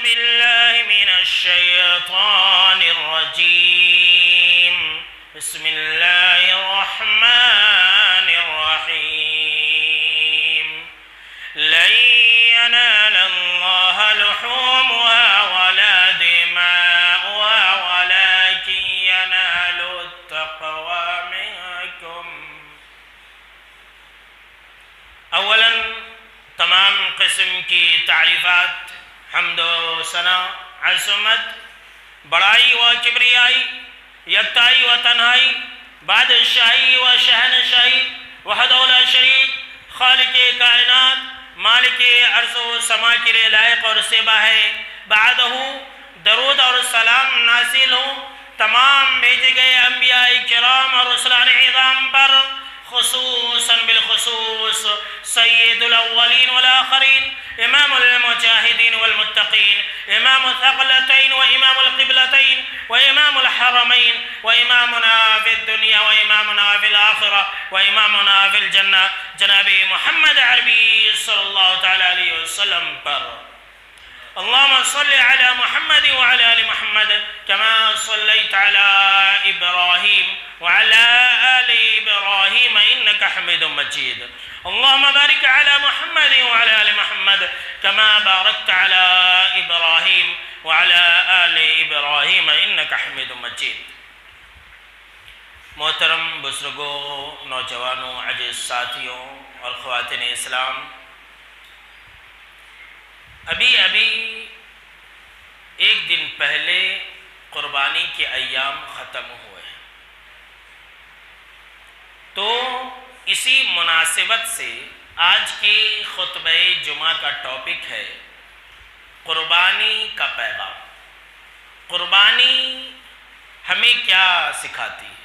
بالله من الشيطان الرجيم بسم الله الرحمن الرحيم لن ينال الله لحومها ولا دماؤها ولكن ينال التقوى منكم. اولا تمام قسم کی تعریفات، حمد و ثنا، عظمت، بڑائی و کبریائی، یکتائی و تنہائی، بادشاہی و شہنشاہی، وحدہ لا شریک، خالق کائنات، مالک ارض و سما کے لیے لائق اور سیبا ہے. بعدہ درود اور سلام نازل ہو تمام بھیجے گئے انبیاء کرام اور رسولان اعظام پر، خصوصاً بالخصوص سید الاولین والآخرین، امام المجاہدین والمتقین، امام الثقلتین و امام القبلتین و امام الحرمین و امامنا فی الدنیا و امامنا فی الآخرہ و امامنا فی الجنہ جناب محمد عربی صلی اللہ تعالی علیہ وسلم پر. اللهم صل على محمد وعلى آل محمد كما صليت على إبراهيم وعلى آل إبراهيم إنك حميد مجيد. اللهم بارك على محمد وعلى آل محمد كما باركت على إبراهيم وعلى آل إبراهيم إنك حميد مجيد. محترم بزرگوں، نوجوانوں، عزیز ساتھیوں اور خواتین اسلام، ابھی ایک دن پہلے قربانی کے ایام ختم ہوئے، تو اسی مناسبت سے آج کی خطبہ جمعہ کا ٹاپک ہے قربانی کا پیغام. قربانی ہمیں کیا سکھاتی ہے؟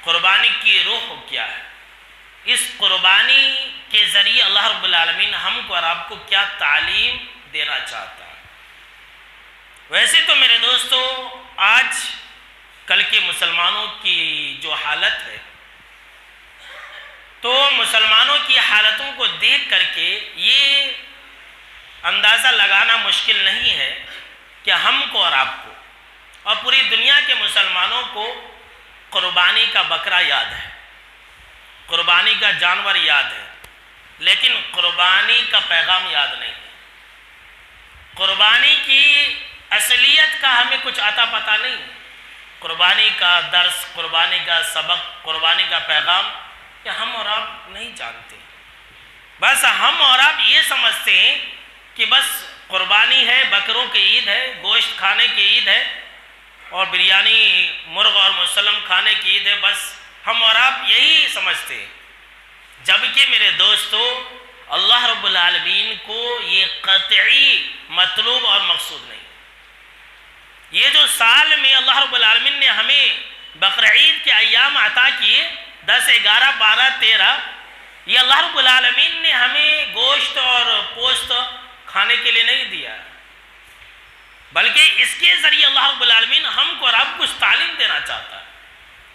قربانی کی روح کیا ہے؟ اس قربانی کے ذریعے اللہ رب العالمین ہم کو اور آپ کو کیا تعلیم دینا چاہتا ہے؟ ویسے تو میرے دوستو، آج کل کے مسلمانوں کی جو حالت ہے، تو مسلمانوں کی حالتوں کو دیکھ کر کے یہ اندازہ لگانا مشکل نہیں ہے کہ ہم کو اور آپ کو اور پوری دنیا کے مسلمانوں کو قربانی کا بکرا یاد ہے، قربانی کا جانور یاد ہے، لیکن قربانی کا پیغام یاد نہیں ہے. قربانی کی اصلیت کا ہمیں کچھ عطا پتہ نہیں. قربانی کا درس، قربانی کا سبق، قربانی کا پیغام کہ ہم اور آپ نہیں جانتے. بس ہم اور آپ یہ سمجھتے ہیں کہ بس قربانی ہے، بکروں کی عید ہے، گوشت کھانے کی عید ہے اور بریانی مرغ اور مسلم کھانے کی عید ہے. بس ہم اور آپ یہی سمجھتے ہیں، جبکہ میرے دوستو اللہ رب العالمین کو یہ قطعی مطلوب اور مقصود نہیں. یہ جو سال میں اللہ رب العالمین نے ہمیں بقرعید کے ایام عطا کیے 10، 11، 12، 13، یہ اللہ رب العالمین نے ہمیں گوشت اور پوست کھانے کے لیے نہیں دیا، بلکہ اس کے ذریعے اللہ رب العالمین ہم کو اور آپ کو کچھ تعلیم دینا چاہتا ہے.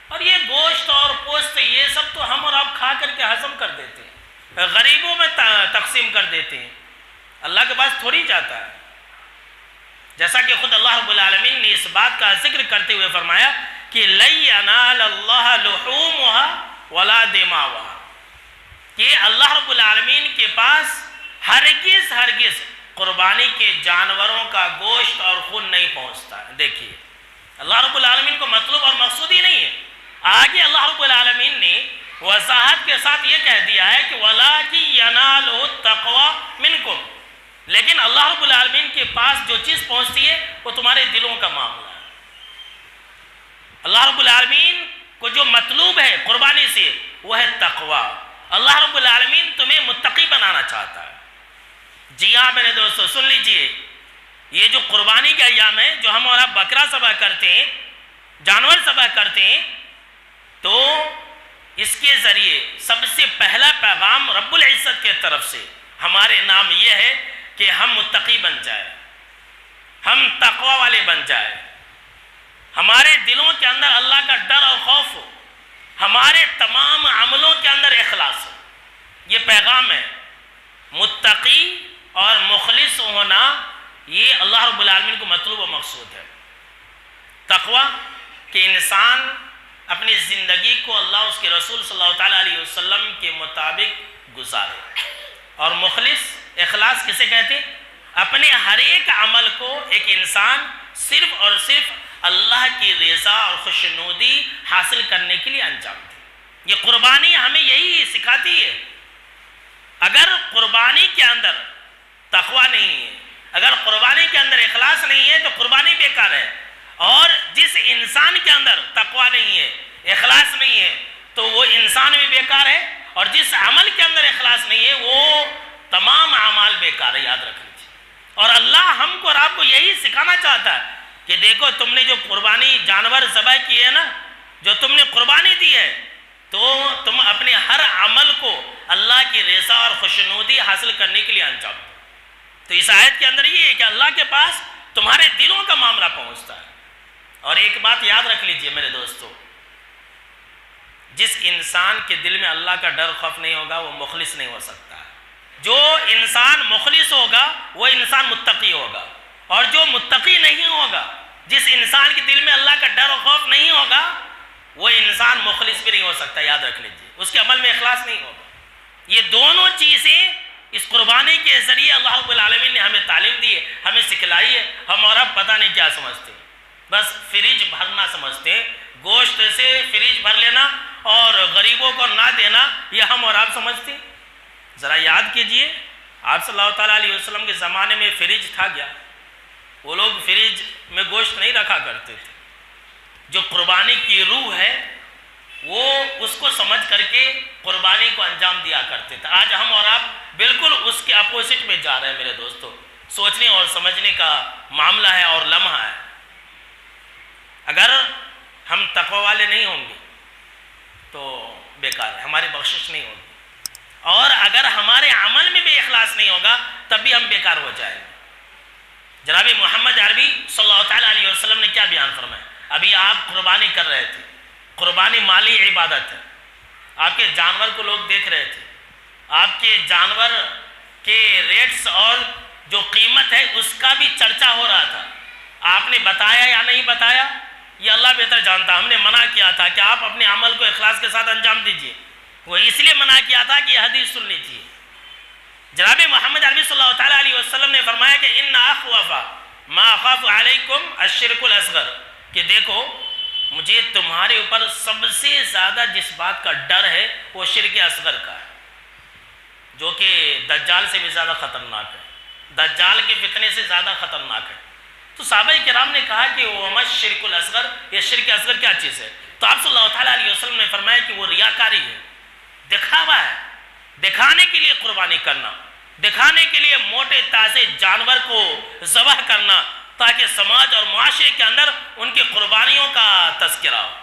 اور یہ گوشت اور پوست یہ سب تو ہم اور آپ کھا کر کے ہضم کر دیتے ہیں، غریبوں میں تقسیم کر دیتے ہیں، اللہ کے پاس تھوڑی جاتا ہے. جیسا کہ خود اللہ رب العالمین نے اس بات کا ذکر کرتے ہوئے فرمایا کہ لَن يَنَالَ اللَّهَ لُحُومُهَا وَلَا دِمَاؤُهَا، کہ اللہ رب العالمین کے پاس ہرگز قربانی کے جانوروں کا گوشت اور خون نہیں پہنچتا ہے. دیکھیے اللہ رب العالمین کو مطلوب اور مقصود ہی نہیں ہے. آگے اللہ رب العالمین نے وضاحت کے ساتھ یہ کہہ دیا ہے کہ وَلَٰكِن يَنَالُهُ التَّقْوَىٰ مِنْكُمْ، لیکن اللہ رب العالمین کے پاس جو چیز پہنچتی ہے وہ تمہارے دلوں کا معاملہ ہے. اللہ رب العالمین کو جو مطلوب ہے قربانی سے وہ ہے تقوی. اللہ رب العالمین تمہیں متقی بنانا چاہتا ہے. جی ہاں میرے دوستو، سن لیجئے، یہ جو قربانی کے ایام ہیں، جو ہم اور آپ بکرا ذبح کرتے ہیں، جانور ذبح کرتے ہیں، تو اس کے ذریعے سب سے پہلا پیغام رب العزت کے طرف سے ہمارے نام یہ ہے کہ ہم متقی بن جائیں، ہم تقوی والے بن جائیں، ہمارے دلوں کے اندر اللہ کا ڈر اور خوف ہو، ہمارے تمام عملوں کے اندر اخلاص ہو. یہ پیغام ہے. متقی اور مخلص ہونا یہ اللہ رب العالمین کو مطلوب و مقصود ہے۔ تقوی کہ انسان اپنی زندگی کو اللہ اس کے رسول صلی اللہ تعالیٰ علیہ وسلم کے مطابق گزارے، اور مخلص اخلاص کسے کہتے؟ اپنے ہر ایک عمل کو ایک انسان صرف اور صرف اللہ کی رضا اور خوشنودی حاصل کرنے کے لیے انجام دے۔ یہ قربانی ہمیں یہی سکھاتی ہے۔ اگر قربانی کے اندر تقوی نہیں ہے، اگر قربانی کے اندر اخلاص نہیں ہے تو قربانی بیکار ہے، اور جس انسان کے اندر تقوی نہیں ہے، اخلاص نہیں ہے، تو وہ انسان بھی بیکار ہے، اور جس عمل کے اندر اخلاص نہیں ہے وہ تمام اعمال بیکار ہے، یاد رکھ لیجیے۔ اور اللہ ہم کو اور آپ کو یہی سکھانا چاہتا ہے کہ دیکھو تم نے جو قربانی جانور ذبح کی ہے نا، جو تم نے قربانی دی ہے، تو تم اپنے ہر عمل کو اللہ کی رضا اور خوشنودی حاصل کرنے کے لیے انجام دو۔ تو اس آیت کے اندر یہ ہے کہ اللہ کے پاس تمہارے دلوں کا معاملہ پہنچتا ہے۔ اور ایک بات یاد رکھ لیجئے میرے دوستو، جس انسان کے دل میں اللہ کا ڈر خوف نہیں ہوگا وہ مخلص نہیں ہو سکتا۔ جو انسان مخلص ہوگا وہ انسان متقی ہوگا، اور جو متقی نہیں ہوگا، جس انسان کے دل میں اللہ کا ڈر و خوف نہیں ہوگا، وہ انسان مخلص بھی نہیں ہو سکتا، یاد رکھ لیجئے، اس کے عمل میں اخلاص نہیں ہوگا۔ یہ دونوں چیزیں اس قربانی کے ذریعے اللہ رب العالمین نے ہمیں تعلیم دی ہے، ہمیں سکھلائی ہے۔ ہم اور اب پتہ نہیں کیا سمجھتے، بس فریج بھرنا سمجھتے، گوشت سے فریج بھر لینا اور غریبوں کو نہ دینا، یہ ہم اور آپ سمجھتے۔ ذرا یاد کیجئے، آپ صلی اللہ تعالیٰ علیہ وسلم کے زمانے میں فریج تھا کیا؟ وہ لوگ فریج میں گوشت نہیں رکھا کرتے تھے۔ جو قربانی کی روح ہے وہ اس کو سمجھ کر کے قربانی کو انجام دیا کرتے تھے۔ آج ہم اور آپ بالکل اس کے اپوزٹ میں جا رہے ہیں میرے دوستو۔ سوچنے اور سمجھنے کا معاملہ ہے اور لمحہ ہے۔ اگر ہم تقوی والے نہیں ہوں گے تو بیکار ہے، ہماری بخشش نہیں ہوگی، اور اگر ہمارے عمل میں بھی اخلاص نہیں ہوگا تب بھی ہم بیکار ہو جائیں گے۔ جناب محمد عربی صلی اللہ تعالیٰ علیہ وسلم نے کیا بیان فرمایا؟ ابھی آپ قربانی کر رہے تھے، قربانی مالی عبادت ہے، آپ کے جانور کو لوگ دیکھ رہے تھے، آپ کے جانور کے ریٹس اور جو قیمت ہے اس کا بھی چرچا ہو رہا تھا۔ آپ نے بتایا یا نہیں بتایا یہ اللہ بہتر جانتا۔ ہم نے منع کیا تھا کہ آپ اپنے عمل کو اخلاص کے ساتھ انجام دیجئے، وہ اس لیے منع کیا تھا کہ یہ حدیث سن لیجیے۔ جناب محمد عربی صلی اللہ تعالیٰ علیہ وسلم نے فرمایا کہ ان اخوف ما اخاف علیکم الشرک الاصغر، کہ دیکھو مجھے تمہارے اوپر سب سے زیادہ جس بات کا ڈر ہے وہ شرک اصغر کا ہے، جو کہ دجال سے بھی زیادہ خطرناک ہے، دجال کے فتنے سے زیادہ خطرناک ہے۔ تو صحابہ کرام نے کہا کہ وما الشرک الاصغر، یہ شرک اصغر کیا چیز ہے؟ تو آپ صلی اللہ تعالیٰ علیہ وسلم نے فرمایا کہ وہ ریاکاری ہے، دکھاوا ہے، دکھانے کے لیے قربانی کرنا، دکھانے کے لیے موٹے تازے جانور کو ذبح کرنا تاکہ سماج اور معاشرے کے اندر ان کی قربانیوں کا تذکرہ ہو۔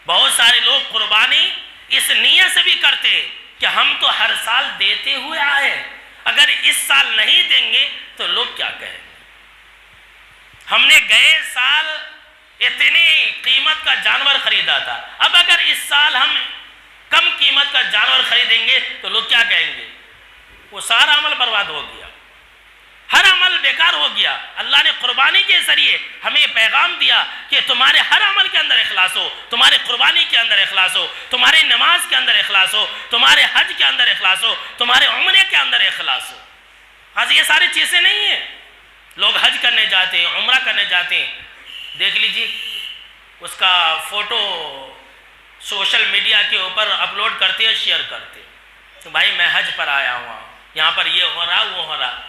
بہت سارے لوگ قربانی اس نیت سے بھی کرتے کہ ہم تو ہر سال دیتے ہوئے آئے، اگر اس سال نہیں دیں گے تو لوگ کیا کہیں گے؟ ہم نے گئے سال اتنی قیمت کا جانور خریدا تھا، اب اگر اس سال ہم کم قیمت کا جانور خریدیں گے تو لوگ کیا کہیں گے؟ وہ سارا عمل برباد ہو گیا، ہر عمل بیکار ہو گیا۔ اللہ نے قربانی کے ذریعے ہمیں پیغام دیا کہ تمہارے ہر عمل کے اندر اخلاص ہو، تمہارے قربانی کے اندر اخلاص ہو، تمہارے نماز کے اندر اخلاص ہو، تمہارے حج کے اندر اخلاص ہو، تمہارے عمرے کے اندر اخلاص ہو۔ آج یہ ساری چیزیں نہیں ہیں۔ لوگ حج کرنے جاتے ہیں، عمرہ کرنے جاتے ہیں، دیکھ لیجیے اس کا فوٹو سوشل میڈیا کے اوپر اپلوڈ کرتے ہیں، شیئر کرتے ہیں کہ بھائی میں حج پر آیا ہوا ہوں، یہاں پر یہ ہو رہا وہ ہو رہا۔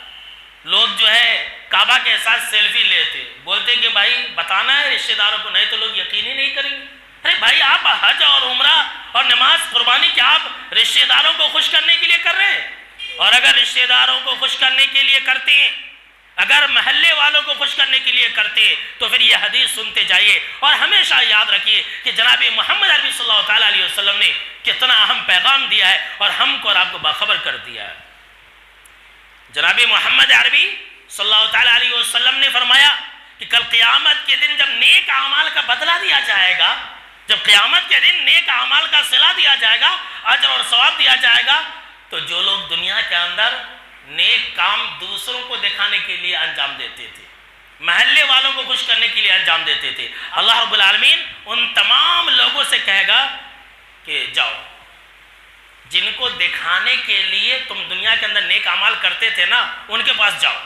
لوگ جو ہے کعبہ کے ساتھ سیلفی لیتے، بولتے کہ بھائی بتانا ہے رشتہ داروں کو، نہیں تو لوگ یقین ہی نہیں کریں گے۔ ارے بھائی آپ حج اور عمرہ اور نماز قربانی کیا آپ رشتہ داروں کو خوش کرنے کے لیے کر رہے ہیں؟ اور اگر رشتہ داروں کو خوش کرنے کے لیے کرتے ہیں، اگر محلے والوں کو خوش کرنے کے لیے کرتے تو پھر یہ حدیث سنتے جائیے، اور ہمیشہ یاد رکھیے کہ جناب محمد عربی صلی اللہ تعالیٰ علیہ وسلم نے کتنا اہم پیغام دیا ہے اور ہم کو اور آپ کو باخبر کر دیا ہے۔ جناب محمد عربی صلی اللہ تعالیٰ علیہ وسلم نے فرمایا کہ کل قیامت کے دن جب نیک اعمال کا بدلہ دیا جائے گا، جب قیامت کے دن نیک اعمال کا صلہ دیا جائے گا، اجر اور ثواب دیا جائے گا، تو جو لوگ دنیا کے اندر نیک کام دوسروں کو دکھانے کے لیے انجام دیتے تھے، محلے والوں کو خوش کرنے کے لیے انجام دیتے تھے۔ اللہ رب العالمین ان تمام لوگوں سے کہے گا کہ جاؤ، جن کو دکھانے کے لیے تم دنیا کے اندر نیک اعمال کرتے تھے نا، ان کے پاس جاؤ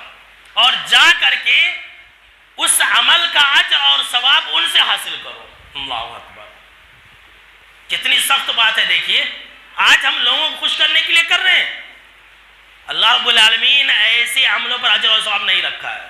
اور جا کر کے اس عمل کا اجر اور ثواب ان سے حاصل کرو۔ اللہ اکبر، کتنی سخت بات ہے۔ دیکھیے آج ہم لوگوں کو خوش کرنے کے لیے کر رہے ہیں، اللہ رب العالمین ایسے عملوں پر اجر اور ثواب نہیں رکھا ہے۔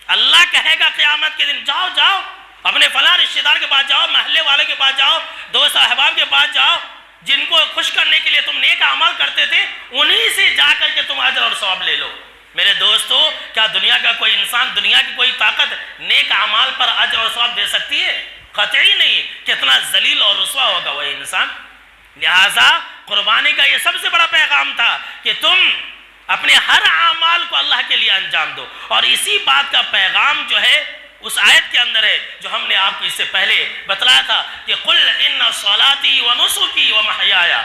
اللہ کہے گا قیامت کے دن جاؤ جاؤ، اپنے فلاں رشتہ دار کے پاس جاؤ، محلے والے کے پاس جاؤ، دوست احباب کے پاس جاؤ، جن کو خوش کرنے کے لیے تم نیک اعمال کرتے تھے، انہی سے جا کر کے تم اجر اور ثواب لے لو۔ میرے دوستو، کیا دنیا کا کوئی انسان، دنیا کی کوئی طاقت نیک اعمال پر اجر اور ثواب دے سکتی ہے؟ قطعی نہیں۔ کتنا ذلیل اور رسوا ہوگا وہ انسان۔ لہذا قربانی کا یہ سب سے بڑا پیغام تھا کہ تم اپنے ہر اعمال کو اللہ کے لیے انجام دو، اور اسی بات کا پیغام جو ہے اس آیت کے اندر ہے جو ہم نے آپ کو اس سے پہلے بتلایا تھا کہ قل ان صلاتی و نسکی و محیایا،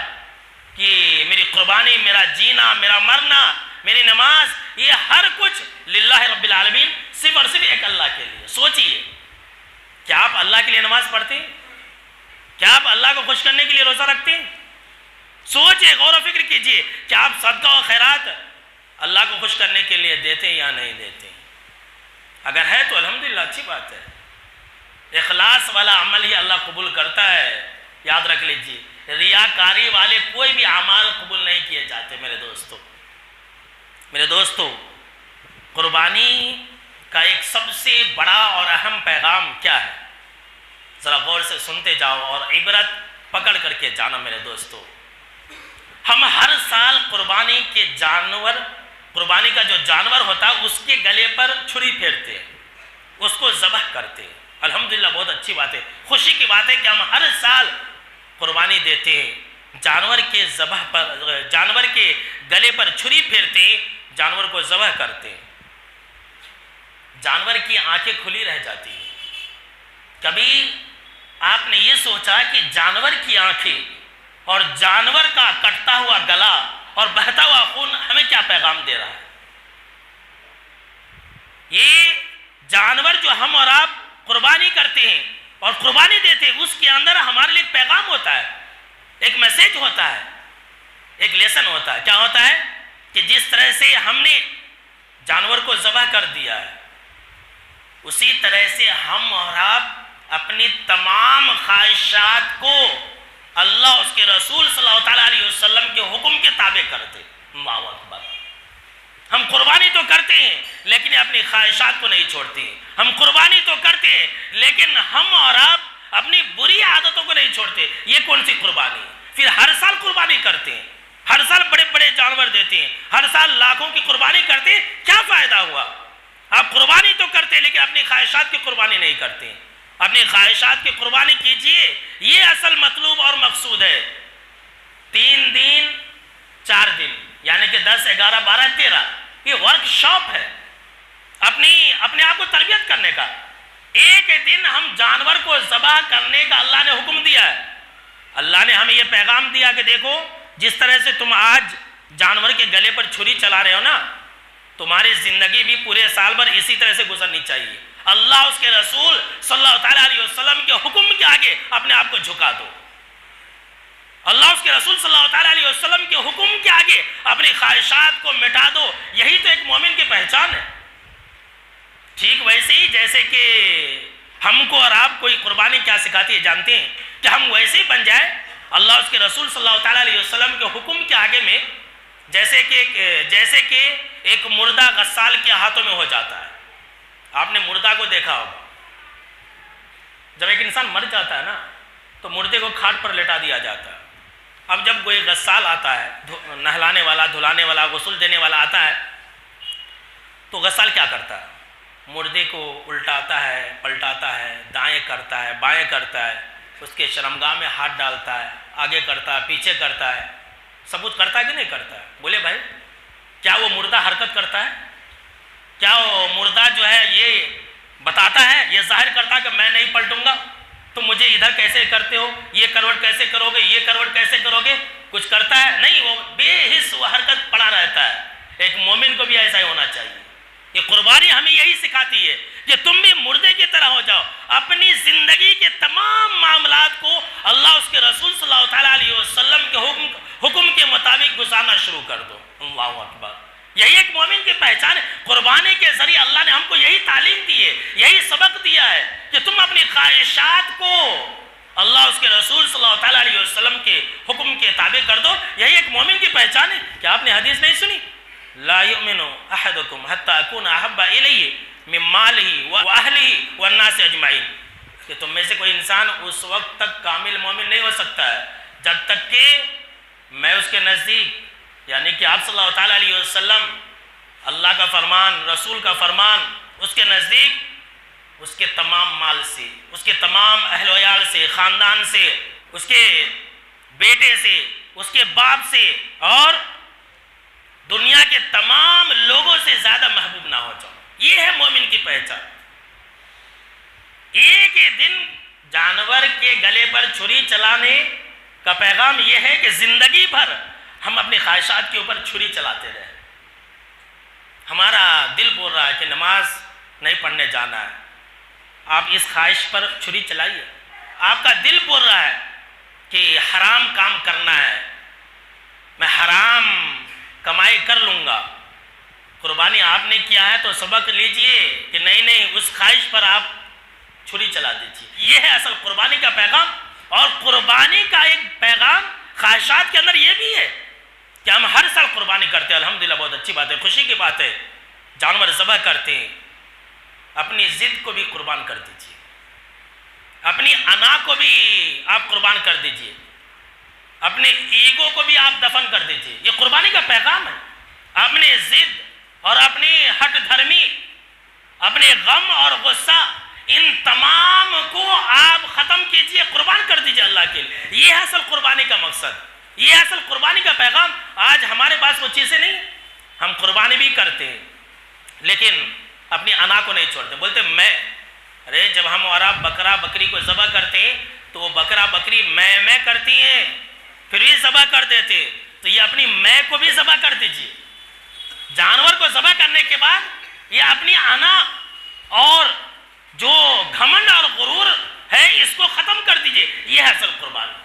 کہ میری قربانی، میرا جینا، میرا مرنا، میری نماز، یہ ہر کچھ للہ رب العالمین، صرف اور صرف ایک اللہ کے لیے۔ سوچئے، کیا آپ اللہ کے لیے نماز پڑھتے ہیں؟ کیا آپ اللہ کو خوش کرنے کے لیے روزہ رکھتے ہیں؟ سوچئے، غور و فکر کیجئے، کیا آپ صدقہ و خیرات اللہ کو خوش کرنے کے لیے دیتے ہیں یا نہیں دیتے ہیں؟ اگر ہے تو الحمدللہ، اچھی بات ہے۔ اخلاص والا عمل ہی اللہ قبول کرتا ہے، یاد رکھ لیجئے۔ ریاکاری والے کوئی بھی اعمال قبول نہیں کیے جاتے۔ میرے دوستو، قربانی کا ایک سب سے بڑا اور اہم پیغام کیا ہے؟ ذرا غور سے سنتے جاؤ اور عبرت پکڑ کر کے جانا میرے دوستو۔ ہم ہر سال قربانی کا جو جانور ہوتا ہے اس کے گلے پر چھری پھیرتے ہیں، اس کو ذبح کرتے ہیں۔ الحمدللہ، بہت اچھی بات ہے، خوشی کی بات ہے کہ ہم ہر سال قربانی دیتے ہیں، جانور کے گلے پر چھری پھیرتے ہیں، جانور کو ذبح کرتے ہیں۔ جانور کی آنکھیں کھلی رہ جاتی ہیں۔ کبھی آپ نے یہ سوچا کہ جانور کی آنکھیں اور جانور کا کٹتا ہوا گلا اور بہتا ہوا خون ہمیں کیا پیغام دے رہا ہے؟ یہ جانور جو ہم اور آپ قربانی کرتے ہیں اور قربانی دیتے ہیں، اس کے اندر ہمارے لیے ایک پیغام ہوتا ہے، ایک میسیج ہوتا ہے، ایک لیسن ہوتا ہے۔ کیا ہوتا ہے؟ کہ جس طرح سے ہم نے جانور کو ذبح کر دیا ہے، اسی طرح سے ہم اور آپ اپنی تمام خواہشات کو اللہ اس کے رسول صلی اللہ علیہ وسلم کے حکم کے تابع کرتے۔ اللہ اکبر۔ ہم قربانی تو کرتے ہیں لیکن اپنی خواہشات کو نہیں چھوڑتے ہیں۔ ہم قربانی تو کرتے ہیں لیکن ہم اور آپ اپنی بری عادتوں کو نہیں چھوڑتے۔ یہ کون سی قربانی ہے؟ پھر ہر سال قربانی کرتے ہیں، ہر سال بڑے بڑے جانور دیتے ہیں، ہر سال لاکھوں کی قربانی کرتے ہیں، کیا فائدہ ہوا؟ آپ قربانی تو کرتے ہیں لیکن اپنی خواہشات کی قربانی نہیں کرتے ہیں۔ اپنی خواہشات کی قربانی کیجئے، یہ اصل مطلوب اور مقصود ہے۔ 3 دن 4 دن یعنی کہ 10 11 12 13 یہ ورک شاپ ہے اپنے آپ کو تربیت کرنے کا۔ ایک دن ہم جانور کو ذبح کرنے کا اللہ نے حکم دیا ہے۔ اللہ نے ہمیں یہ پیغام دیا کہ دیکھو، جس طرح سے تم آج جانور کے گلے پر چھری چلا رہے ہو نا، تمہاری زندگی بھی پورے سال بھر اسی طرح سے گزرنی چاہیے۔ اللہ اس کے رسول صلی اللہ علیہ وسلم کے حکم کے آگے اپنے آپ کو جھکا دو۔ اللہ اس کے رسول صلی اللہ علیہ وسلم کے حکم کے آگے اپنی خواہشات کو مٹا دو۔ یہی تو ایک مومن کی پہچان ہے۔ ٹھیک ویسے ہی جیسے کہ ہم کو اور آپ کوئی قربانی کیا سکھاتی ہے جانتے ہیں؟ کہ ہم ویسے ہی بن جائے اللہ اس کے رسول صلی اللہ علیہ وسلم کے حکم کے آگے میں، جیسے کہ ایک مردہ غسال کے ہاتھوں میں ہو جاتا ہے۔ آپ نے مردہ کو دیکھا ہوگا، جب ایک انسان مر جاتا ہے نا تو مردے کو کھاٹ پر لٹا دیا جاتا ہے۔ اب جب کوئی غسال آتا ہے، نہلانے والا، دھلانے والا، غسل دینے والا آتا ہے، تو غسال کیا کرتا ہے؟ مردے کو الٹاتا ہے، پلٹاتا ہے، دائیں کرتا ہے، بائیں کرتا ہے، اس کے شرمگاہ میں ہاتھ ڈالتا ہے، آگے کرتا ہے، پیچھے کرتا ہے۔ ثبوت کرتا ہے کہ نہیں کرتا ہے؟ بولے بھائی، کیا وہ مردہ حرکت کرتا ہے؟ کیا وہ مردہ جو ہے یہ بتاتا ہے، یہ ظاہر کرتا ہے کہ میں نہیں پلٹوں گا، تم مجھے ادھر کیسے کرتے ہو، یہ کروٹ کیسے کرو گے، یہ کروٹ کیسے کرو گے؟ کچھ کرتا ہے؟ نہیں، وہ بے حس وہ حرکت پڑا رہتا ہے۔ ایک مومن کو بھی ایسا ہی ہونا چاہیے. یہ قربانی ہمیں یہی سکھاتی ہے کہ تم بھی مردے کی طرح ہو جاؤ, اپنی زندگی کے تمام معاملات کو اللہ اس کے رسول صلی اللہ تعالیٰ علیہ وسلم کے حکم کے مطابق گزارنا شروع کر دو. اللہ اکبر. یہی ایک مومن کی پہچان ہے. قربانی کے ذریعے اللہ نے ہم کو یہی تعلیم دی ہے, یہی سبق دیا ہے کہ تم اپنی خواہشات کو اللہ اس کے رسول صلی اللہ تعالیٰ علیہ وسلم کے حکم کے تابع کر دو. یہی ایک مومن کی پہچان ہے. کیا آپ نے حدیث نہیں سنی؟ لا یؤمن احدکم حتی اکون احب الیہ من مالہ واہلہ والناس اجمعین, کہ تم میں سے کوئی انسان اس وقت تک کامل مومن نہیں ہو سکتا ہے جب تک کہ میں اس کے نزدیک, یعنی کہ آپ صلی اللہ تعالیٰ علیہ وسلم, اللہ کا فرمان, رسول کا فرمان اس کے نزدیک اس کے تمام مال سے, اس کے تمام اہل و عیال سے, خاندان سے, اس کے بیٹے سے, اس کے باپ سے اور دنیا کے تمام لوگوں سے زیادہ محبوب نہ ہو جاؤ. یہ ہے مومن کی پہچان. ایک ہی دن جانور کے گلے پر چھری چلانے کا پیغام یہ ہے کہ زندگی بھر ہم اپنی خواہشات کے اوپر چھری چلاتے رہے. ہمارا دل بول رہا ہے کہ نماز نہیں پڑھنے جانا ہے, آپ اس خواہش پر چھری چلائیے. آپ کا دل بول رہا ہے کہ حرام کام کرنا ہے, میں حرام کمائی کر لوں گا. قربانی آپ نے کیا ہے تو سبق لیجئے کہ نہیں, اس خواہش پر آپ چھری چلا دیجئے. یہ ہے اصل قربانی کا پیغام. اور قربانی کا ایک پیغام خواہشات کے اندر یہ بھی ہے کہ ہم ہر سال قربانی کرتے ہیں. الحمدللہ, بہت اچھی بات ہے, خوشی کی بات ہے. جانور ذبح کرتے ہیں. اپنی ضد کو بھی قربان کر دیجئے, اپنی انا کو بھی آپ قربان کر دیجئے, اپنے ایگو کو بھی آپ دفن کر دیجئے. یہ قربانی کا پیغام ہے. اپنے ضد اور اپنی ہٹ دھرمی, اپنے غم اور غصہ, ان تمام کو آپ ختم کیجئے, قربان کر دیجئے اللہ کے لیے. یہ ہے اصل قربانی کا مقصد, یہ ہے اصل قربانی کا پیغام. آج ہمارے پاس وہ چیزیں نہیں, ہم قربانی بھی کرتے ہیں لیکن اپنی انا کو نہیں چھوڑتے. بولتے میں, ارے جب ہم اور آپ بکرا بکری کو ذبح کرتے ہیں تو وہ بکرا بکری میں کرتی ہیں, پھر بھی ذبح کر دیتے. تو یہ اپنی میں کو بھی ذبح کر دیجئے. جانور کو ذبح کرنے کے بعد یہ اپنی انا اور جو گھمنڈ اور غرور ہے اس کو ختم کر دیجئے. یہ ہے اصل قربانی.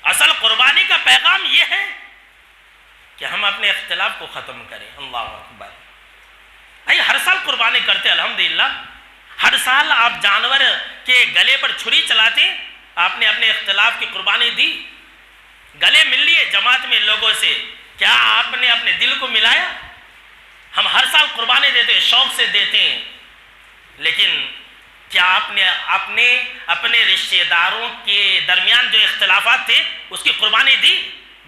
اصل قربانی کا پیغام یہ ہے کہ ہم اپنے اختلاف کو ختم کریں. اللہ اکبر. ہر سال قربانی کرتے الحمدللہ. ہر سال آپ جانور کے گلے پر چھری چلاتے, آپ نے اپنے اختلاف کی قربانی دی, گلے مل لیے جماعت میں لوگوں سے. کیا آپ نے اپنے دل کو ملایا؟ ہم ہر سال قربانی دیتے ہیں, شوق سے دیتے ہیں, لیکن کیا آپ نے اپنے رشتہ داروں کے درمیان جو اختلافات تھے اس کی قربانی دی؟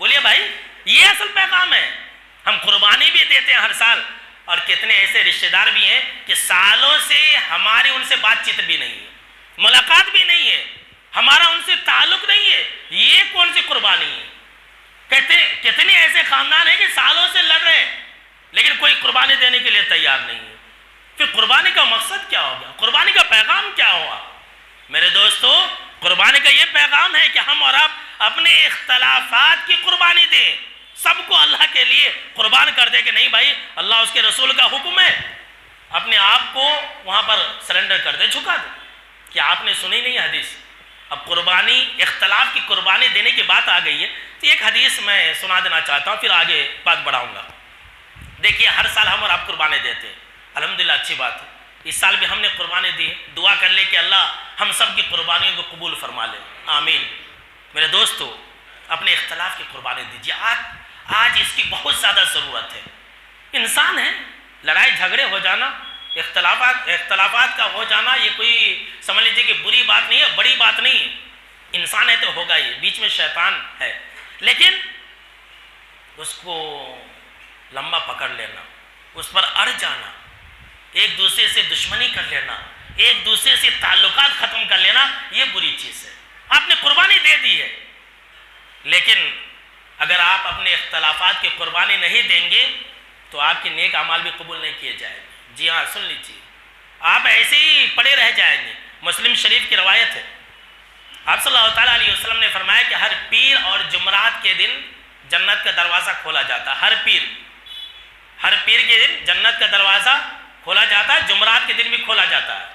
بولیے بھائی, یہ اصل پیغام ہے. ہم قربانی بھی دیتے ہیں ہر سال, اور کتنے ایسے رشتہ دار بھی ہیں کہ سالوں سے ہماری ان سے بات چیت بھی نہیں ہے, ملاقات بھی نہیں ہے, ہمارا ان سے تعلق نہیں ہے. یہ کون سی قربانی ہے؟ کتنے ایسے خاندان ہیں کہ سالوں سے لڑ رہے ہیں لیکن کوئی قربانی دینے کے لیے تیار نہیں ہے. پھر قربانی کا مقصد کیا ہو گیا؟ قربانی کا پیغام کیا ہوا؟ میرے دوستو, قربانی کا یہ پیغام ہے کہ ہم اور آپ اپنے اختلافات کی قربانی دیں, سب کو اللہ کے لیے قربان کر دے کہ نہیں بھائی, اللہ اس کے رسول کا حکم ہے, اپنے آپ کو وہاں پر سرنڈر کر دے, جھکا دے. کیا آپ نے سنی نہیں حدیث؟ اب قربانی, اختلاف کی قربانی دینے کی بات آ گئی ہے تو ایک حدیث میں سنا دینا چاہتا ہوں, پھر آگے بات بڑھاؤں گا. دیکھیے, ہر سال ہم اور آپ قربانی دیتے ہیں, الحمدللہ اچھی بات ہے. اس سال بھی ہم نے قربانی دی ہے, دعا کر لے کہ اللہ ہم سب کی قربانیوں کو قبول فرما لے, آمین. میرے دوستو, اپنے اختلاف کی قربانی دیجیے. آج اس کی بہت زیادہ ضرورت ہے. انسان ہے, لڑائی جھگڑے ہو جانا, اختلافات کا ہو جانا, یہ کوئی سمجھ لیجیے کہ بری بات نہیں ہے, بڑی بات نہیں ہے. انسان ہے تو ہوگا ہی, بیچ میں شیطان ہے, لیکن اس کو لمبا پکڑ لینا, اس پر اڑ جانا, ایک دوسرے سے دشمنی کر لینا, ایک دوسرے سے تعلقات ختم کر لینا, یہ بری چیز ہے. آپ نے قربانی دے دی ہے, لیکن اگر آپ اپنے اختلافات کی قربانی نہیں دیں گے تو آپ کے نیک اعمال بھی قبول نہیں کیے جائیں گے. جی ہاں, سن لیجیے, آپ ایسے ہی پڑے رہ جائیں گے. مسلم شریف کی روایت ہے, آپ صلی اللہ تعالیٰ علیہ وسلم نے فرمایا کہ ہر پیر اور جمعرات کے دن جنت کا دروازہ کھولا جاتا, ہر پیر. ہر پیر کے دن جنت کا دروازہ کھولا جاتا ہے، جمعرات کے دن بھی کھولا جاتا ہے.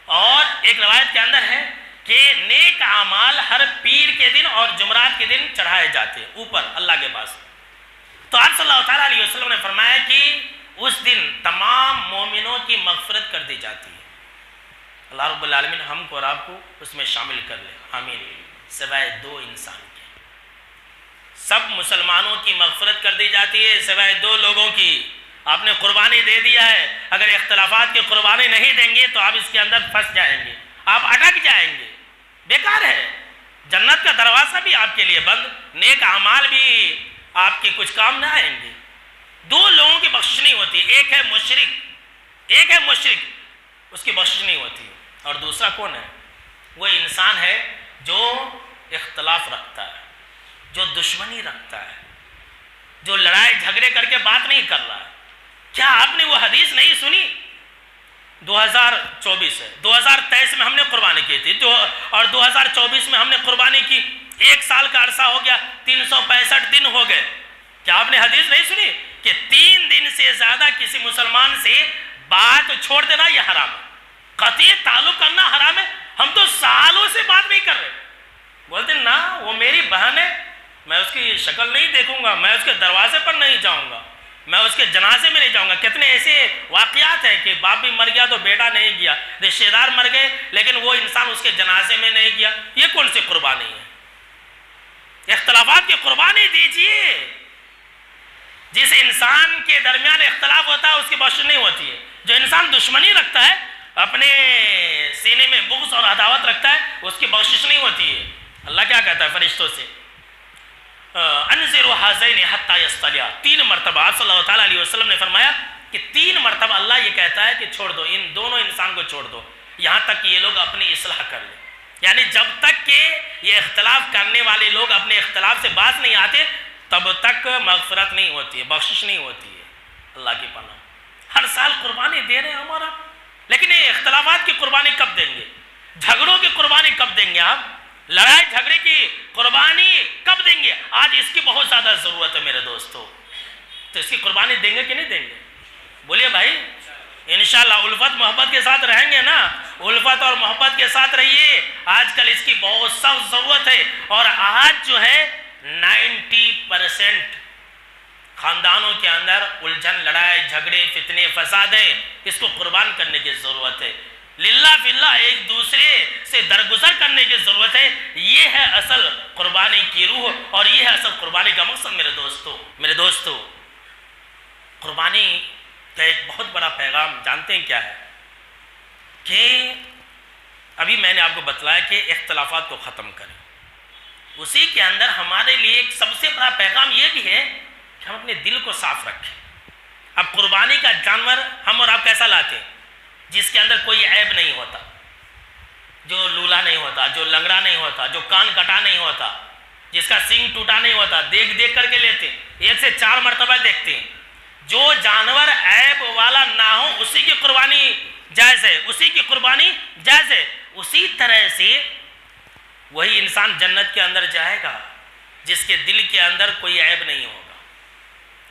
اور ایک روایت کے اندر ہے کہ نیک اعمال ہر پیر کے دن اور جمعرات کے دن چڑھائے جاتے ہیں اوپر اللہ کے پاس. تو آپ صلی اللہ تعالیٰ علیہ وسلم نے فرمایا کہ اس دن تمام مومنوں کی مغفرت کر دی جاتی ہے. اللہ رب العالمین ہم کو اور آپ کو اس میں شامل کر لے، آمین. سوائے دو انسان کے سب مسلمانوں کی مغفرت کر دی جاتی ہے، سوائے دو لوگوں کی. آپ نے قربانی دے دیا ہے، اگر اختلافات کی قربانی نہیں دیں گے تو آپ اس کے اندر پھنس جائیں گے، آپ اٹک جائیں گے، بیکار ہے. جنت کا دروازہ بھی آپ کے لیے بند، نیک اعمال بھی آپ کے کچھ کام نہ آئیں گے. دو لوگوں کی بخشش نہیں ہوتی، ایک ہے مشرک، اس کی بخشش نہیں ہوتی، اور دوسرا کون ہے؟ وہ انسان ہے جو اختلاف رکھتا ہے، جو دشمنی رکھتا ہے، جو لڑائی جھگڑے کر کے بات نہیں کر رہا ہے. کیا آپ نے وہ حدیث نہیں سنی؟ 2024 ہے، 2023 میں ہم نے قربانی کی تھی اور 2024 میں ہم نے قربانی کی. 1 سال کا عرصہ ہو گیا، 365 دن ہو گئے. کیا آپ نے حدیث نہیں سنی کہ 3 دن سے زیادہ کسی مسلمان سے بات چھوڑ دینا یہ حرام ہے، قطعی تعلق کرنا حرام ہے؟ ہم تو سالوں سے بات نہیں کر رہے، بولتے نا وہ میری بہن ہے، میں اس کی شکل نہیں دیکھوں گا، میں اس کے دروازے پر نہیں جاؤں گا، میں اس کے جنازے میں نہیں جاؤں گا. کتنے ایسے واقعات ہیں کہ باپ بھی مر گیا تو بیٹا نہیں گیا، رشتہ دار مر گئے لیکن وہ انسان اس کے جنازے میں نہیں گیا. یہ کون سی قربانی ہے؟ اختلافات کی قربانی دیجئے. جس انسان کے درمیان اختلاف ہوتا ہے اس کی بخشش نہیں ہوتی ہے. جو انسان دشمنی رکھتا ہے، اپنے سینے میں بغض اور عداوت رکھتا ہے، اس کی بخشش نہیں ہوتی ہے. اللہ کیا کہتا ہے فرشتوں سے؟ انذروا هذین حتی یصطلعا. 3 مرتبہ آپ صلی اللہ تعالیٰ علیہ وسلم نے فرمایا کہ 3 مرتبہ اللہ یہ کہتا ہے کہ چھوڑ دو، ان دونوں انسان کو چھوڑ دو یہاں تک کہ یہ لوگ اپنی اصلاح کر لیں. یعنی جب تک کہ یہ اختلاف کرنے والے لوگ اپنے اختلاف سے باز نہیں آتے تب تک مغفرت نہیں ہوتی ہے، بخشش نہیں ہوتی ہے. اللہ کی پناہ. ہر سال قربانی دے رہے ہیں ہمارا، لیکن یہ اختلافات کی قربانی کب دیں گے؟ جھگڑوں کی قربانی کب دیں گے؟ آپ لڑائی جھگڑے کی قربانی کب دیں گے؟ آج اس کی بہت زیادہ ضرورت ہے میرے دوستو. تو اس کی قربانی دیں گے کہ نہیں دیں گے؟ بولیے بھائی. انشاءاللہ الفت محبت کے ساتھ رہیں گے نا؟ الفت اور محبت کے ساتھ رہیے. آج کل اس کی بہت سخت ضرورت ہے. اور آج جو ہے 90% خاندانوں کے اندر الجھن، لڑائی جھگڑے، فتنے فسادیں، اس کو قربان کرنے کی ضرورت ہے. للہ فی اللہ ایک دوسرے سے درگزر کرنے کی ضرورت ہے. یہ ہے اصل قربانی کی روح اور یہ ہے اصل قربانی کا مقصد. میرے دوستو قربانی کا ایک بہت بڑا پیغام جانتے ہیں کیا ہے؟ کہ ابھی میں نے آپ کو بتلایا کہ اختلافات کو ختم کریں. اسی کے اندر ہمارے لیے ایک سب سے بڑا پیغام یہ بھی ہے کہ ہم اپنے دل کو صاف رکھیں. اب قربانی کا جانور ہم اور آپ کیسا لاتے ہیں؟ جس کے اندر کوئی عیب نہیں ہوتا، جو لولا نہیں ہوتا، جو لنگڑا نہیں ہوتا، جو کان کٹا نہیں ہوتا، جس کا سینگ ٹوٹا نہیں ہوتا. دیکھ کر کے لیتے ہیں، 1 سے 4 مرتبہ دیکھتے ہیں. جو جانور عیب والا نہ ہو اسی کی قربانی جائز ہے، اسی کی قربانی جائز ہے. اسی طرح سے وہی انسان جنت کے اندر جائے گا جس کے دل کے اندر کوئی عیب نہیں ہوگا،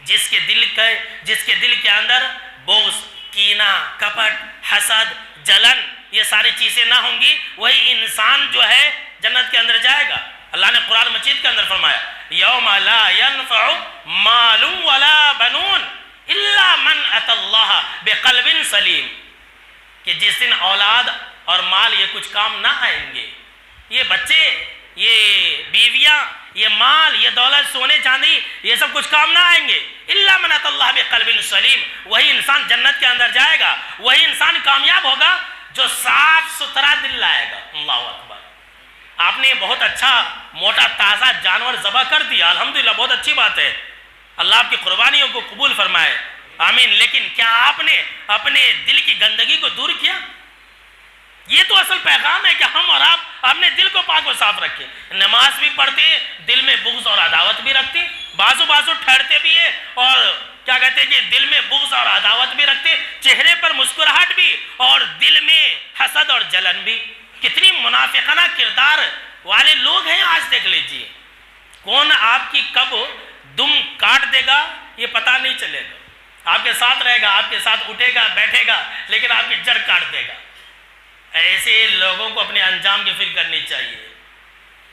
جس کے دل کے اندر بغض، کینہ، کپٹ، حسد، جلن یہ ساری چیزیں نہ ہوں گی. وہی انسان جو ہے جنت کے اندر جائے گا. اللہ نے قرآن مجید کے اندر فرمایا یوم لا ينفع مال ولا بنون الا من اتى اللہ بقلب سلیم، کہ جس دن اولاد اور مال یہ کچھ کام نہ آئیں گے. یہ بچے، یہ بیویاں، یہ مال، یہ دولت، سونے چاندی، یہ سب کچھ کام نہ آئیں گے. الا من اتى اللہ بقلب سلیم. وہی انسان جنت کے اندر جائے گا، وہی انسان کامیاب ہوگا جو صاف ستھرا دل لائے گا. اللہ اکبر. آپ نے بہت اچھا موٹا تازہ جانور ذبح کر دیا، الحمدللہ، بہت اچھی بات ہے. اللہ آپ کی قربانیوں کو قبول فرمائے، آمین. لیکن کیا آپ نے اپنے دل کی گندگی کو دور کیا؟ یہ تو اصل پیغام ہے کہ ہم اور آپ اپنے دل کو پاک و صاف رکھیں. نماز بھی پڑھتے ہیں، دل میں بغض اور عداوت بھی رکھتے ہیں، بازو ٹھہرتے بھی ہیں اور کیا کہتے ہیں کہ دل میں بغض اور عداوت بھی رکھتے، چہرے پر مسکراہٹ بھی اور دل میں حسد اور جلن بھی. کتنی منافقانہ کردار والے لوگ ہیں. آج دیکھ لیجئے کون آپ کی کب دم کاٹ دے گا یہ پتہ نہیں چلے گا. آپ کے ساتھ رہے گا، آپ کے ساتھ اٹھے گا بیٹھے گا، لیکن آپ کی جڑ کاٹ دے گا۔ ایسے لوگوں کو اپنے انجام کی فکر کرنی چاہیے۔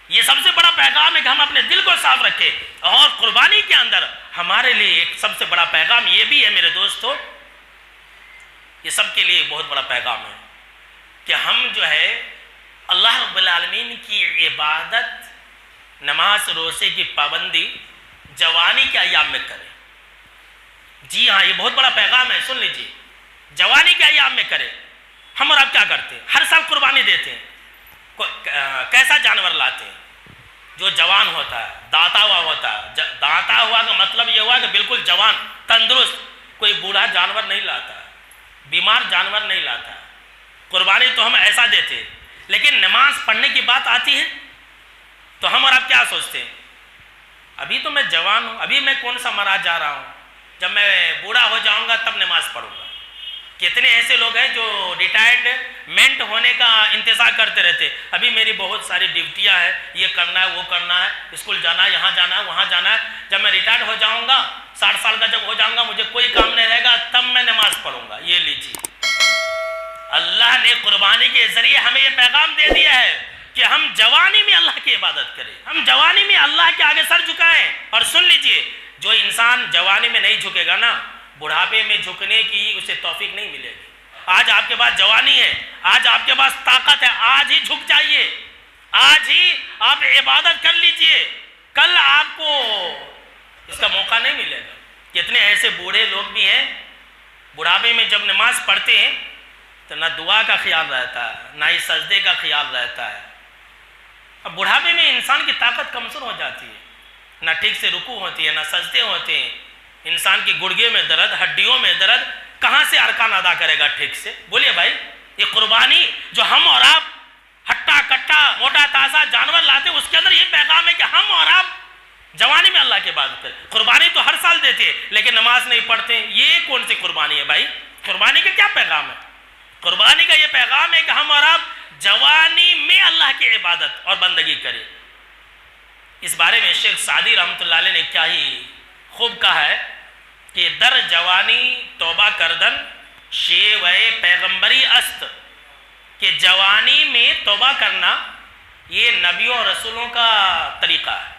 یہ سب سے بڑا پیغام ہے کہ ہم اپنے دل کو صاف رکھیں، اور قربانی کے اندر ہمارے لیے ایک سب سے بڑا پیغام یہ بھی ہے میرے دوستو، یہ سب کے لیے بہت بڑا پیغام ہے کہ ہم جو ہے اللہ رب العالمین کی عبادت، نماز روزے کی پابندی جوانی کے ایام میں کریں۔ جی ہاں، یہ بہت بڑا پیغام ہے، سن لیجیے، جوانی کے ایام میں کریں۔ ہم اور آپ کیا کرتے ہیں؟ ہر سال قربانی دیتے ہیں۔ کیسا جانور لاتے ہیں؟ جو جوان ہوتا ہے، داتا ہوا ہوتا ہے۔ داتا ہوا کا مطلب یہ ہوا کہ بالکل جوان، تندرست۔ کوئی بوڑھا جانور نہیں لاتا ہے، بیمار جانور نہیں لاتا ہے۔ قربانی تو ہم ایسا دیتے ہیں، لیکن نماز پڑھنے کی بات آتی ہے تو ہم اور آپ کیا سوچتے ہیں؟ ابھی تو میں جوان ہوں، ابھی میں کون سا مراد جا رہا ہوں، جب میں بوڑھا ہو جاؤں گا تب نماز پڑھوں گا۔ کتنے ایسے لوگ ہیں جو ریٹائرمنٹ ہونے کا انتظار کرتے رہتے، ابھی میری بہت ساری ڈیوٹیاں ہیں، یہ کرنا ہے وہ کرنا ہے، اسکول جانا ہے، یہاں جانا ہے وہاں جانا ہے، جب میں ریٹائر ہو جاؤں گا، 60 سال کا جب ہو جاؤں گا، مجھے کوئی کام نہیں رہے گا، تب میں نماز پڑھوں گا۔ یہ لیجیے، اللہ نے قربانی کے ذریعے ہمیں یہ پیغام دے دیا ہے کہ ہم جوانی میں اللہ کی عبادت کریں، ہم جوانی میں اللہ کے آگے سر جھکائیں۔ اور سن لیجیے، جو انسان جوانی میں نہیں جھکے گا نا، بڑھاپے میں جھکنے کی اسے توفیق نہیں ملے گی۔ آج آپ کے پاس جوانی ہے، آج آپ کے پاس طاقت ہے، آج ہی جھک جائیے، آج ہی آپ عبادت کر لیجئے، کل آپ کو اس کا موقع نہیں ملے گا۔ کتنے ایسے بوڑھے لوگ بھی ہیں، بڑھاپے میں جب نماز پڑھتے ہیں تو نہ دعا کا خیال رہتا ہے، نہ ہی سجدے کا خیال رہتا ہے۔ اب بڑھاپے میں انسان کی طاقت کمزور ہو جاتی ہے، نہ ٹھیک سے رکوع ہوتی ہے، نہ سجدے ہوتے ہیں، انسان کی گڑگے میں درد، ہڈیوں میں درد، کہاں سے ارکان ادا کرے گا ٹھیک سے؟ بولیے بھائی، یہ قربانی جو ہم اور آپ ہٹا کٹا موٹا تازہ جانور لاتے ہیں، اس کے اندر یہ پیغام ہے کہ ہم اور آپ جوانی میں اللہ کی عبادت کریں۔ قربانی تو ہر سال دیتے ہیں لیکن نماز نہیں پڑھتے ہیں، یہ کون سی قربانی ہے بھائی؟ قربانی کا کیا پیغام ہے؟ قربانی کا یہ پیغام ہے کہ ہم اور آپ جوانی میں اللہ کی عبادت اور بندگی کریں۔ اس بارے میں شیخ سعدی رحمۃ اللہ علیہ نے کیا ہی خوب کہا ہے کہ در جوانی توبہ کردن شیوے پیغمبری است، کہ جوانی میں توبہ کرنا یہ نبیوں اور رسولوں کا طریقہ ہے۔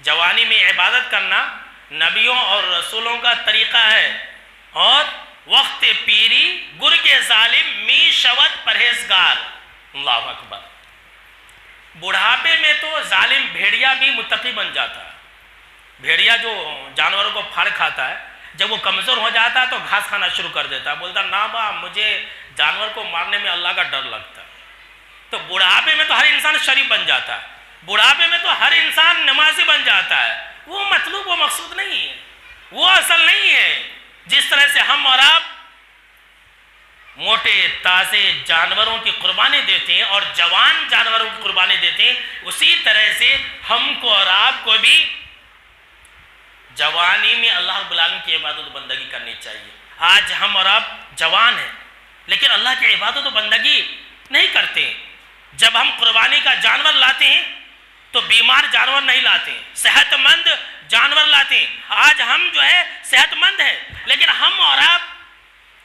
جوانی میں عبادت کرنا نبیوں اور رسولوں کا طریقہ ہے۔ اور وقت پیری گر کے ظالم می شود پرہیزگار، اللہ اکبر۔ بڑھاپے میں تو ظالم بھیڑیا بھی متقی بن جاتا ہے۔ بھیڑیا جو جانوروں کو پھاڑ کھاتا ہے، جب وہ کمزور ہو جاتا ہے تو گھاس کھانا شروع کر دیتا ہے، بولتا نا با مجھے جانور کو مارنے میں اللہ کا ڈر لگتا ہے۔ تو بڑھاپے میں تو ہر انسان شریف بن جاتا ہے، بڑھاپے میں تو ہر انسان نمازی بن جاتا ہے۔ وہ مطلوب و مقصود نہیں ہے، وہ اصل نہیں ہے۔ جس طرح سے ہم اور آپ موٹے تازے جانوروں کی قربانی دیتے ہیں اور جوان جانوروں کی قربانی دیتے ہیں، اسی طرح سے ہم کو اور آپ کو بھی جوانی میں اللہ رب العالمین کی عبادت و بندگی کرنی چاہیے۔ آج ہم اور آپ جوان ہیں لیکن اللہ کی عبادت و بندگی نہیں کرتے ہیں۔ جب ہم قربانی کا جانور لاتے ہیں تو بیمار جانور نہیں لاتے ہیں، صحت مند جانور لاتے ہیں۔ آج ہم جو ہے صحت مند ہیں لیکن ہم اور آپ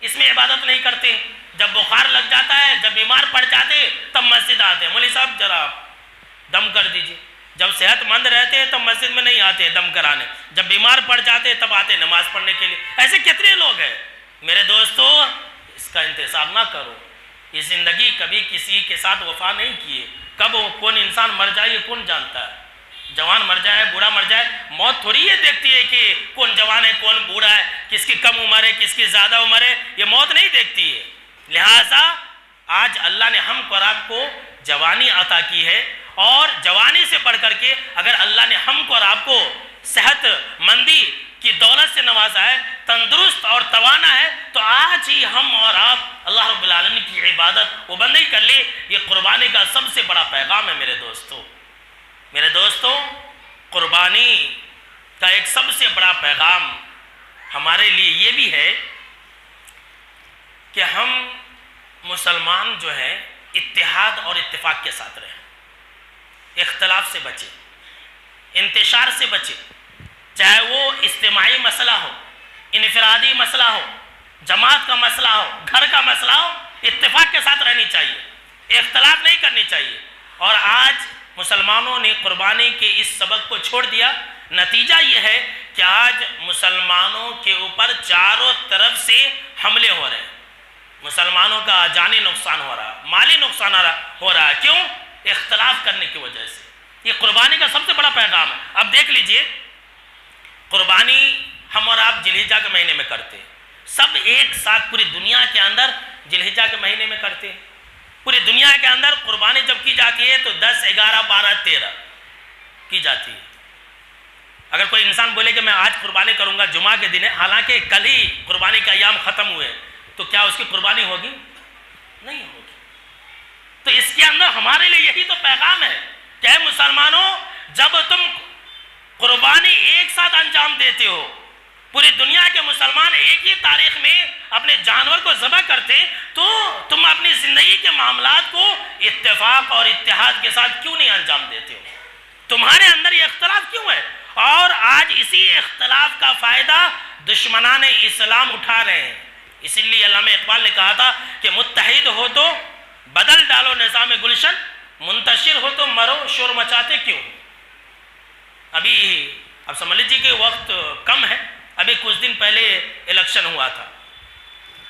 اس میں عبادت نہیں کرتے۔ جب بخار لگ جاتا ہے، جب بیمار پڑ جاتے ہیں تب مسجد آتے ہیں، مولوی صاحب ذرا دم کر دیجیے۔ جب صحت مند رہتے ہیں تب مسجد میں نہیں آتے دم کرانے، جب بیمار پڑ جاتے ہیں تب آتے نماز پڑھنے کے لیے۔ ایسے کتنے لوگ ہیں میرے دوستو؟ اس کا انتظار نہ کرو۔ یہ زندگی کبھی کسی کے ساتھ وفا نہیں کیے، کب کون انسان مر جائے یہ کون جانتا ہے؟ جوان مر جائے، بوڑھا مر جائے، موت تھوڑی یہ دیکھتی ہے کہ کون جوان ہے کون بوڑھا ہے، کس کی کم عمر ہے کس کی زیادہ عمر ہے، یہ موت نہیں دیکھتی ہے۔ لہٰذا آج اللہ نے ہم کو اور آپ کو جوانی عطا کی ہے، اور جوانی سے بڑھ کر کے اگر اللہ نے ہم کو اور آپ کو صحت مندی کی دولت سے نوازا ہے، تندرست اور توانا ہے، تو آج ہی ہم اور آپ اللہ رب العالمین کی عبادت و بندگی کر لیں۔ یہ قربانی کا سب سے بڑا پیغام ہے میرے دوستو۔ میرے دوستو، قربانی کا ایک سب سے بڑا پیغام ہمارے لیے یہ بھی ہے کہ ہم مسلمان جو ہیں اتحاد اور اتفاق کے ساتھ رہیں، اختلاف سے بچیں، انتشار سے بچیں، چاہے وہ اجتماعی مسئلہ ہو، انفرادی مسئلہ ہو، جماعت کا مسئلہ ہو، گھر کا مسئلہ ہو، اتفاق کے ساتھ رہنی چاہیے، اختلاف نہیں کرنی چاہیے۔ اور آج مسلمانوں نے قربانی کے اس سبق کو چھوڑ دیا، نتیجہ یہ ہے کہ آج مسلمانوں کے اوپر چاروں طرف سے حملے ہو رہے ہیں، مسلمانوں کا جانی نقصان ہو رہا، مالی نقصان ہو رہا، کیوں؟ اختلاف کرنے کی وجہ سے۔ یہ قربانی کا سب سے بڑا پیغام ہے۔ اب دیکھ لیجئے، قربانی ہم اور آپ ذوالحجہ کے مہینے میں کرتے ہیں، سب ایک ساتھ پوری دنیا کے اندر ذوالحجہ کے مہینے میں کرتے ہیں۔ پوری دنیا کے اندر قربانی جب کی جاتی ہے تو 10، 11، 12، 13 کی جاتی ہے۔ اگر کوئی انسان بولے کہ میں آج قربانی کروں گا، جمعہ کے دن ہے، حالانکہ کل ہی قربانی کے ایام ختم ہوئے، تو کیا اس کی قربانی ہوگی؟ نہیں ہوگی۔ تو اس کے اندر ہمارے لیے یہی تو پیغام ہے کہ اے مسلمانوں، جب تم قربانی ایک ساتھ انجام دیتے ہو، پوری دنیا کے مسلمان ایک ہی تاریخ میں اپنے جانور کو ذبح کرتے، تو تم اپنی زندگی کے معاملات کو اتفاق اور اتحاد کے ساتھ کیوں نہیں انجام دیتے ہو؟ تمہارے اندر یہ اختلاف کیوں ہے؟ اور آج اسی اختلاف کا فائدہ دشمنان اسلام اٹھا رہے ہیں۔ اسی لیے علامہ اقبال نے کہا تھا کہ متحد ہو تو بدل ڈالو نظام گلشن، منتشر ہو تو مرو شور مچاتے کیوں؟ اب سمجھ لیجیے کہ وقت کم ہے، ابھی کچھ دن پہلے الیکشن ہوا تھا،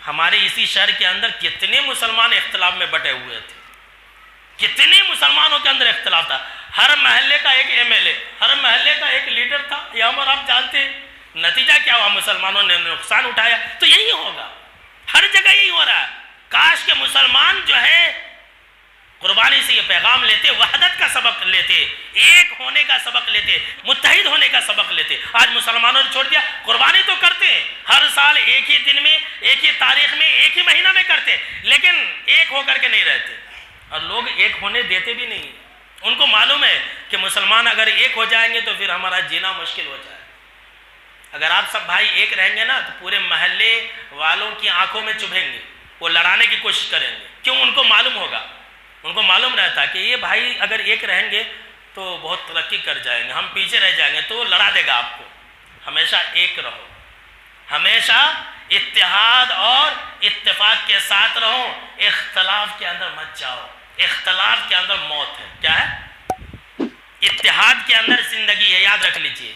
ہمارے اسی شہر کے اندر کتنے مسلمان اختلاف میں بٹے ہوئے تھے، کتنے مسلمانوں کے اندر اختلاف تھا، ہر محلے کا ایک ایم ایل اے، ہر محلے کا ایک لیڈر تھا، یہ ہم اور آپ جانتے ہیں۔ نتیجہ کیا ہوا؟ مسلمانوں نے نقصان اٹھایا۔ تو یہی ہوگا، ہر جگہ یہی ہو رہا ہے۔ کاش کہ مسلمان جو ہے قربانی سے یہ پیغام لیتے، وحدت کا سبق لیتے، ایک ہونے کا سبق لیتے، متحد ہونے کا سبق لیتے۔ آج مسلمانوں نے چھوڑ دیا، قربانی تو کرتے ہیں ہر سال ایک ہی دن میں، ایک ہی تاریخ میں، ایک ہی مہینہ میں کرتے، لیکن ایک ہو کر کے نہیں رہتے، اور لوگ ایک ہونے دیتے بھی نہیں۔ ان کو معلوم ہے کہ مسلمان اگر ایک ہو جائیں گے تو پھر ہمارا جینا مشکل ہو جائے۔ اگر آپ سب بھائی ایک رہیں گے نا تو پورے محلے والوں کی آنکھوں میں چبھیں گے، وہ لڑانے کی کوشش کریں گے، کیوں؟ ان کو معلوم ہوگا، ان کو معلوم رہتا کہ یہ بھائی اگر ایک رہیں گے تو بہت ترقی کر جائیں گے، ہم پیچھے رہ جائیں گے، تو وہ لڑا دے گا آپ کو۔ ہمیشہ ایک رہو، ہمیشہ اتحاد اور اتفاق کے ساتھ رہو، اختلاف کے اندر مت جاؤ۔ اختلاف کے اندر موت ہے، کیا ہے؟ اتحاد کے اندر زندگی ہے، یاد رکھ لیجئے،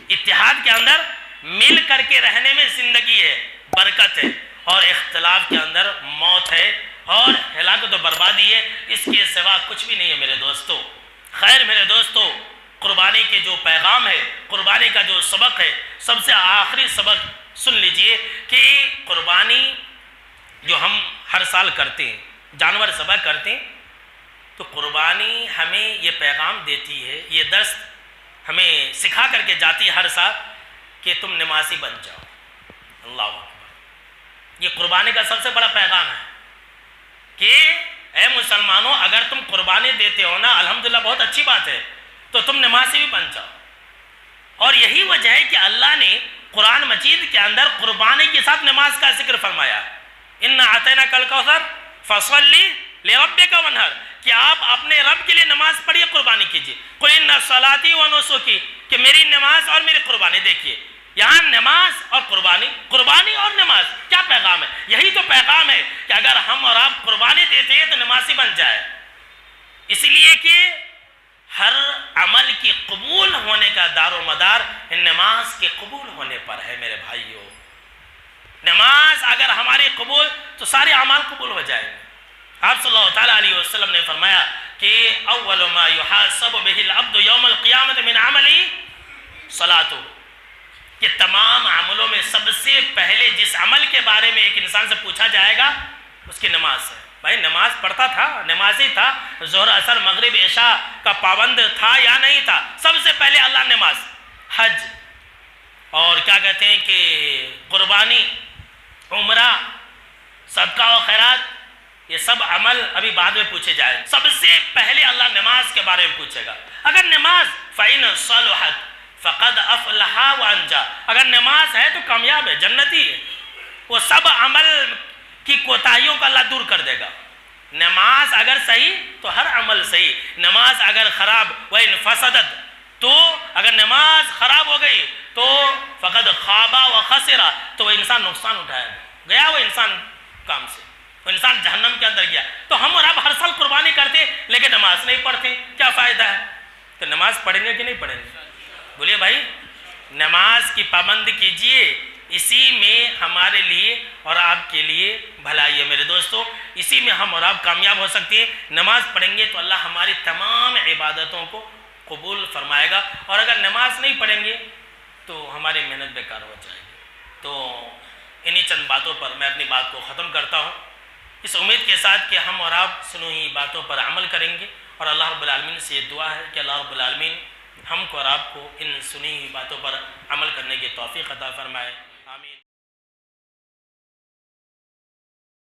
اتحاد کے اندر مل کر کے رہنے میں زندگی ہے، برکت ہے، اور اختلاف کے اندر موت ہے اور ہلاکت و بربادی ہے۔ اس کے سوا کچھ بھی نہیں ہے میرے دوستو۔ خیر میرے دوستو، قربانی کے جو پیغام ہے، قربانی کا جو سبق ہے، سب سے آخری سبق سن لیجئے کہ قربانی جو ہم ہر سال کرتے ہیں، جانور ذبح کرتے ہیں، تو قربانی ہمیں یہ پیغام دیتی ہے، یہ درس ہمیں سکھا کر کے جاتی ہے ہر سال کہ تم نمازی بن جاؤ۔ اللہ اکبر، یہ قربانی کا سب سے بڑا پیغام ہے کہ اے مسلمانوں، اگر تم قربانی دیتے ہو نا، الحمدللہ بہت اچھی بات ہے، تو تم نمازی بھی بن جاؤ۔ اور یہی وجہ ہے کہ اللہ نے قرآن مجید کے اندر قربانی کے ساتھ نماز کا ذکر فرمایا، اِنَّا أَعْطَيْنَاكَ الْكَوْثَرَ فَصَلِّ لِرَبِّكَ وَانْحَرْ، کہ آپ اپنے رب کے لیے نماز پڑھیے، قربانی کیجیے۔ قُلْ إِنَّ صَلَاتِي وَنُسُكِي، کہ میری نماز اور میری قربانی۔ دیکھیے یہاں نماز اور قربانی، قربانی اور نماز، کیا پیغام ہے؟ یہی تو پیغام ہے کہ اگر ہم اور آپ قربانی دیتے ہیں تو نمازی بن جائے، اس لیے کہ ہر عمل کی قبول ہونے کا دار و مدار نماز کے قبول ہونے پر ہے میرے بھائیوں۔ نماز اگر ہماری قبول تو سارے اعمال قبول ہو جائیں گے۔ آپ صلی اللہ تعالیٰ علیہ وسلم نے فرمایا کہ اول ما یحاسب به العبد یوم القیامت من عملی صلاۃ، کہ تمام عملوں میں سب سے پہلے جس عمل کے بارے میں ایک انسان سے پوچھا جائے گا اس کی نماز ہے۔ بھائی نماز پڑھتا تھا، نمازی تھا، ظہر عصر مغرب عشاء کا پابند تھا یا نہیں تھا؟ سب سے پہلے اللہ نماز، حج، اور کیا کہتے ہیں کہ قربانی، عمرہ، صدقہ و خیرات، یہ سب عمل ابھی بعد میں پوچھے جائیں۔ سب سے پہلے اللہ نماز کے بارے میں پوچھے گا۔ اگر نماز فَإِنْ صَلُحَتْ فَقَدْ أَفْلَحَ وَأَنْجَا، اگر نماز ہے تو کامیاب ہے، جنتی ہے، وہ سب عمل کی کوتاہیوں کو اللہ دور کر دے گا۔ نماز اگر صحیح تو ہر عمل صحیح، نماز اگر خراب وَإِنْ فَسَدَتْ تو اگر نماز خراب ہو گئی تو فقد خوابا و خسرا، تو وہ انسان نقصان اٹھایا گیا، وہ انسان کام سے، وہ انسان جہنم کے اندر گیا۔ تو ہم اور آپ ہر سال قربانی کرتے لیکن نماز نہیں پڑھتے، کیا فائدہ ہے؟ تو نماز پڑھیں گے کہ نہیں پڑھیں گے؟ بولیے بھائی، نماز کی پابندی کیجئے، اسی میں ہمارے لیے اور آپ کے لیے بھلائی ہے میرے دوستو، اسی میں ہم اور آپ کامیاب ہو سکتے ہیں۔ نماز پڑھیں گے تو اللہ ہماری تمام عبادتوں کو قبول فرمائے گا، اور اگر نماز نہیں پڑھیں گے تو ہماری محنت بیکار ہو جائے گی۔ تو انہی چند باتوں پر میں اپنی بات کو ختم کرتا ہوں، اس امید کے ساتھ کہ ہم اور آپ سنی ہوئی باتوں پر عمل کریں گے، اور اللہ رب العالمین سے یہ دعا ہے کہ اللہ رب العالمین ہم کو اور آپ کو ان سنی ہوئی باتوں پر عمل کرنے کی توفیق عطا فرمائے، آمین۔